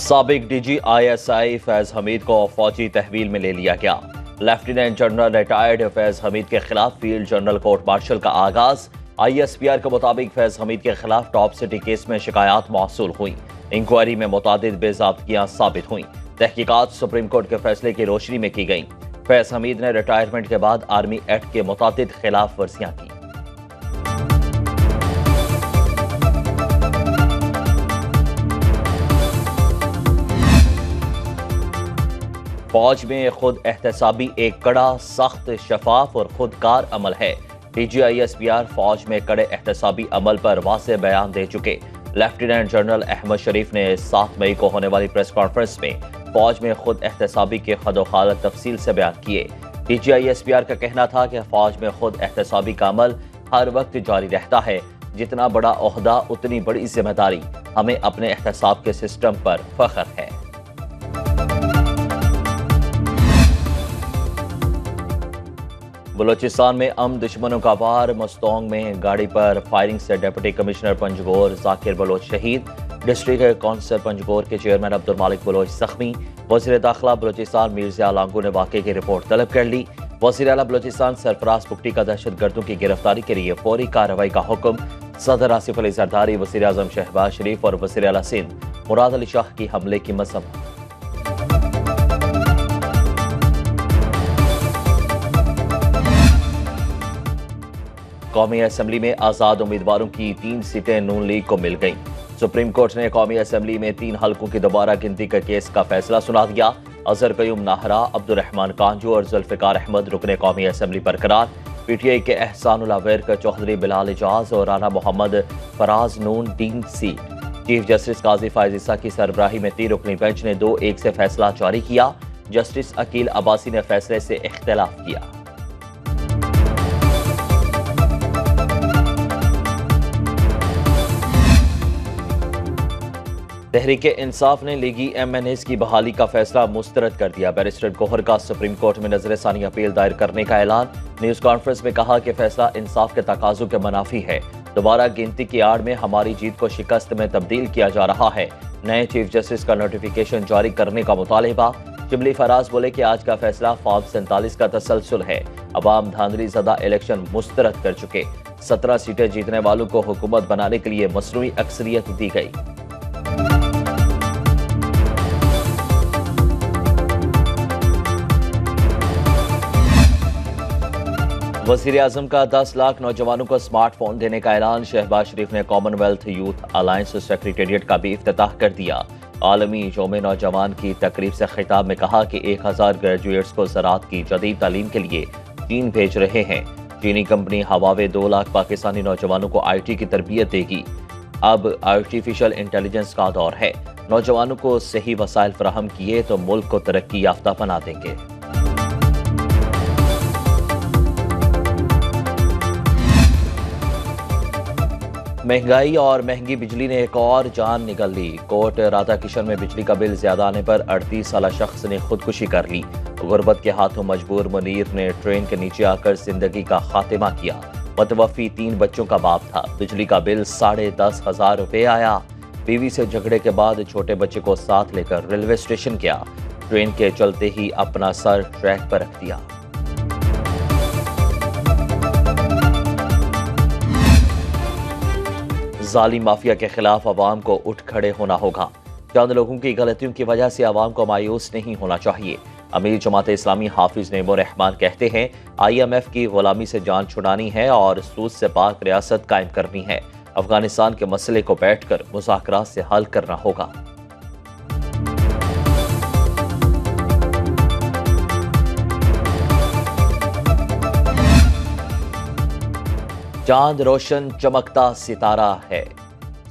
साबिक DG ISI Faiz Hamid को फौजी तहवील में ले लिया गया। Lieutenant general retired Faiz Hamid के खिलाफ फील्ड जनरल कोर्ट मार्शल का आगाज। ISPR के मुताबिक फैज हमीद के खिलाफ टॉप सिटी केस में शिकायत मौसूल हुई। इंक्वायरी में मुतादिद बेज़ाब्तियां साबित हुई। तहकीकात सुप्रीम कोर्ट के फैसले की रोशनी में की गई। फैज हमीद ने रिटायरमेंट के बाद आर्मी एक्ट के मुतादिद खिलाफ वर्जियां की। फौज में खुद एहतसाबी एक कड़ा, सख्त, शफाफ और खुदकार अमल है। डीजी ISPR फौज में कड़े एहतसाबी अमल पर वाज़ेह बयान दे चुके। लेफ्टिनेंट जनरल अहमद शरीफ ने 7 मई को होने वाली प्रेस कॉन्फ्रेंस में फौज में खुद एहतसाबी के खदोखालत तफसील से बयान किए। डीजी ISPR का कहना था कि फौज में खुद एहतसाबी का अमल हर वक्त जारी रहता है। जितना बड़ा ओहदा उतनी बड़ी जिम्मेदारी। हमें अपने एहतसाब के सिस्टम पर फख्र है। बलोचिस्तान में दुश्मनों का वार। मस्तोंग में गाड़ी पर फायरिंग से डिप्टी कमिश्नर पंजगोर जाकिर बलोच शहीद। डिस्ट्रिक्ट काउंसिल पंजगोर के चेयरमैन अब्दुल मालिक बलोच जख्मी। वज़ीर दाखिला बलोचिस्तान मीर्ज़ा लांगू ने वाक़े की रिपोर्ट तलब कर ली। वज़ीर आला बलोचिस्तान सरफराज पुख्ती का दहशतगर्दों की गिरफ्तारी के लिए फौरी कार्रवाई का हुक्म। सदर आसिफ अली जरदारी, वज़ीर आज़म शहबाज शरीफ और वज़ीर आला सिंध मुराद अली शाह की हमले की मज़म्मत। कौमी असेंबली में आज़ाद उम्मीदवारों की 3 सीटें नून लीग को मिल गईं। सुप्रीम कोर्ट ने कौमी असेंबली में 3 हलकों की दोबारा गिनती के केस का फैसला सुना दिया। अजहर कयूम नाहरा, अब्दुल रहमान कांजू और जुल्फ़िकार अहमद रुकने कौमी असेंबली बरकरार। PTI के एहसानुल्लाह विर्क, चौधरी बिलाल एजाज और राना मोहम्मद फराज नून 3 सीट। चीफ जस्टिस काजी फायज ईसा की सरबराही में 3 रुकनी बेंच ने 2-1 से फैसला जारी किया। जस्टिस अकील अब्बासी ने फैसले से इख्तिलाफ किया। तहरीक इंसाफ ने लीगी MNAs की बहाली का फैसला मुस्तरद कर दिया। बैरिस्टर गोहर का सुप्रीम कोर्ट में नजरसानी अपील दायर करने का ऐलान। न्यूज कॉन्फ्रेंस में कहा कि फैसला इंसाफ के तकाजों के मुनाफी है। दोबारा गिनती की आड़ में हमारी जीत को शिकस्त में तब्दील किया जा रहा है। नए चीफ जस्टिस का नोटिफिकेशन जारी करने का मुतालिबा। शिबली फराज बोले कि आज का फैसला फॉर्म 47 का तसलसल है। अवाम धांधली ज़दा इलेक्शन मुस्तरद कर चुके। 17 सीटें जीतने वालों को हुकूमत बनाने के लिए मसनूई अक्सरियत दी गई। वज़ीर आज़म का 10 लाख नौजवानों को स्मार्टफोन देने का ऐलान। शहबाज शरीफ ने कॉमनवेल्थ यूथ अलायंस सेक्रेटेरिएट का भी इफ्तिताह कर दिया। आलमी यौम नौजवान की तकरीब से खिताब में कहा कि 1000 ग्रेजुएट्स को ज़राअत की जदीद तालीम के लिए चीन भेज रहे हैं। चीनी कंपनी हवावे 2 लाख पाकिस्तानी नौजवानों को IT की तरबियत देगी। अब आर्टिफिशियल इंटेलिजेंस का दौर है। नौजवानों को सही वसाइल फराहम किए तो मुल्क को तरक्की याफ्ता बना देंगे। महंगाई और महंगी बिजली ने एक और जान निगल ली। कोट राधा किशन में बिजली का बिल ज्यादा आने पर 38 साला शख्स ने खुदकुशी कर ली। गुर्बत के हाथों मजबूर मुनीर ने ट्रेन के नीचे आकर जिंदगी का खातिमा किया। मतवफी 3 बच्चों का बाप था। बिजली का बिल 10,500 रुपए आया। बीवी से झगड़े के बाद छोटे बच्चे को साथ लेकर रेलवे स्टेशन गया। ट्रेन के चलते ही अपना सर ट्रैक पर रख दिया। जालिम माफिया के खिलाफ अवाम को उठ खड़े होना होगा। चंद लोगों की गलतियों की वजह से अवाम को मायूस नहीं होना चाहिए। अमीर जमात इस्लामी हाफिज नेमो रहमान कहते हैं IMF की गुलामी से जान छुड़ानी है और सूद से पाक रियासत कायम करनी है। अफगानिस्तान के मसले को बैठकर मुज़ाकरात से हल करना होगा। चांद रोशन चमकता सितारा है,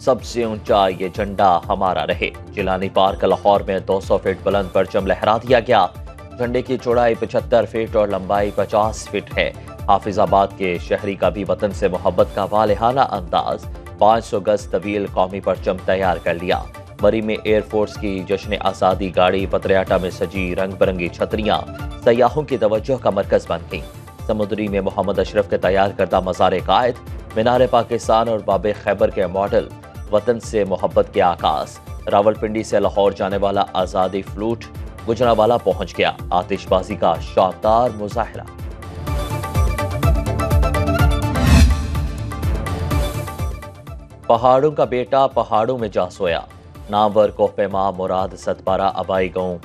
सबसे ऊंचा ये झंडा हमारा रहे। जिलानी पार्क लाहौर में 200 फीट बुलंद परचम लहरा दिया गया। झंडे की चौड़ाई 75 फीट और लंबाई 50 फीट है। हाफिजाबाद के शहरी का भी वतन से मोहब्बत का वालिहाना अंदाज। 500 गज तवील कौमी परचम तैयार कर लिया। मरी में एयरफोर्स की जश्न आज़ादी गाड़ी पतरियाटा में सजी रंग बिरंगी छतरियां सयाहों की तवज्जो का मरकज बन गई। समुद्री में मोहम्मद अशरफ के तैयार करदा मज़ार कायद, मीनार पाकिस्तान और बाबे खैबर के मॉडल, वतन से मोहब्बत के आकाश, रावलपिंडी से लाहौर जाने वाला आजादी फ्लूट गुजरांवाला पहुंच गया। आतिशबाजी का शानदार मुजाहरा। पहाड़ों का बेटा पहाड़ों में जा सोया। नामवर कोहपेमा मुराद सतपारा आबाई गांव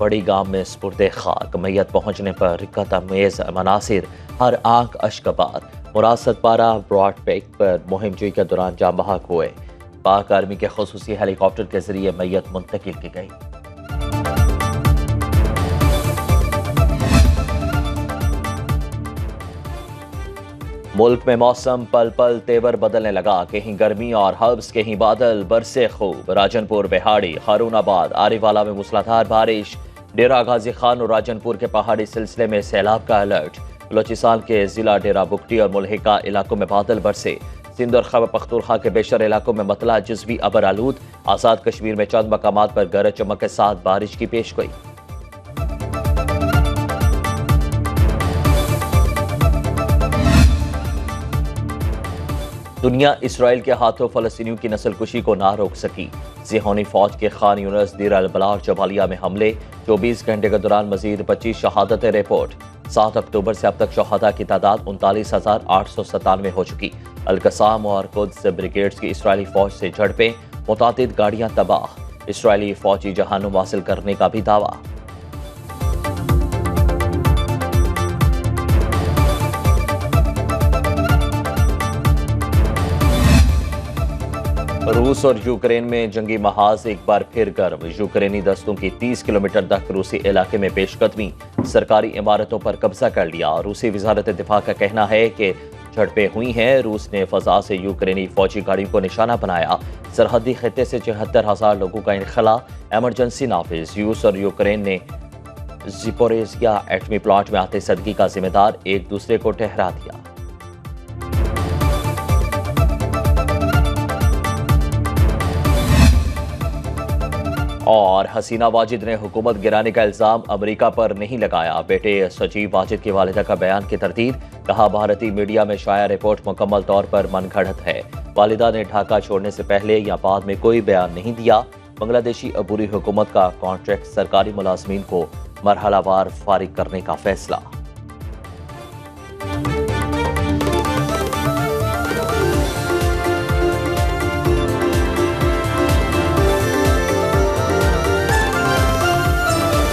बड़ी गांव में स्पुर्दे खाक। मैयत पहुंचने पर रिक्कत अमेज मनासिर, हर आंख अश्कबार। मुराद सतपारा ब्रॉडबैक पर मुहिम जुई के दौरान जाम बहक हुए। पाक आर्मी के खुसूसी हेलीकॉप्टर के जरिए मैयत मुंतकिल की गई। मुल्क में मौसम पल पल तेवर बदलने लगा। कहीं गर्मी और हब्स, कहीं बादल बरसे खूब। राजनपुर, बिहाड़ी, हारूनाबाद, आरीवाला में मूसलाधार बारिश। डेरा गाजी खान और राजनपुर के पहाड़ी सिलसिले में सैलाब का अलर्ट। बलोचिस्तान के जिला डेरा बुगटी और मुल्हिका इलाकों में बादल बरसे। सिंध और खैबर पख्तूनख्वा के बेशर इलाकों में मतला जुज़वी अबर आलूद। आज़ाद कश्मीर में चंद मकामात पर गरज चमक के साथ बारिश की पेशगोई। दुनिया इसराइल के हाथों फलस्तीनियों की नस्लकुशी को ना रोक सकी। ज़िहोनी फौज के खान यूनिस, दीर अल बला और जबालिया में हमले। 24 घंटे के दौरान मजीद 25 शहादतें रिपोर्ट। 7 अक्टूबर से अब तक शहादा की तादाद 39,897 हो चुकी। अल-कसाम और कुद्स ब्रिगेड्स की इसराइली फौज से झड़पें। मुतादिद गाड़ियां तबाह। इसराइली फौजी जहानुम हासिल करने का भी दावा। रूस और यूक्रेन में जंगी महाज एक बार फिर गर्म। यूक्रेनी दस्तों की 30 किलोमीटर तक रूसी इलाके में पेशकदमी। सरकारी इमारतों पर कब्जा कर लिया। रूसी वजारत दिफा का कहना है कि झड़पें हुई हैं। रूस ने फजा से यूक्रेनी फौजी गाड़ियों को निशाना बनाया। सरहदी खिते से 74,000 लोगों का इनखला। एमरजेंसी नाफिज। रूस और यूक्रेन ने ज़िपोरिज़िया एटमी प्लांट में आते सदगी का जिम्मेदार एक दूसरे को ठहरा दिया। और हसीना वाजिद ने हुकूमत गिराने का इल्जाम अमेरिका पर नहीं लगाया। बेटे सजीव वाजिद की वालिदा का बयान की तरदीद। कहा, भारतीय मीडिया में शाया रिपोर्ट मुकम्मल तौर पर मनगढ़ंत है। वालिदा ने ढाका छोड़ने से पहले या बाद में कोई बयान नहीं दिया। बांग्लादेशी अबूरी हुकूमत का कॉन्ट्रैक्ट सरकारी मुलाजमीन को मरहलावार फारिग करने का फैसला।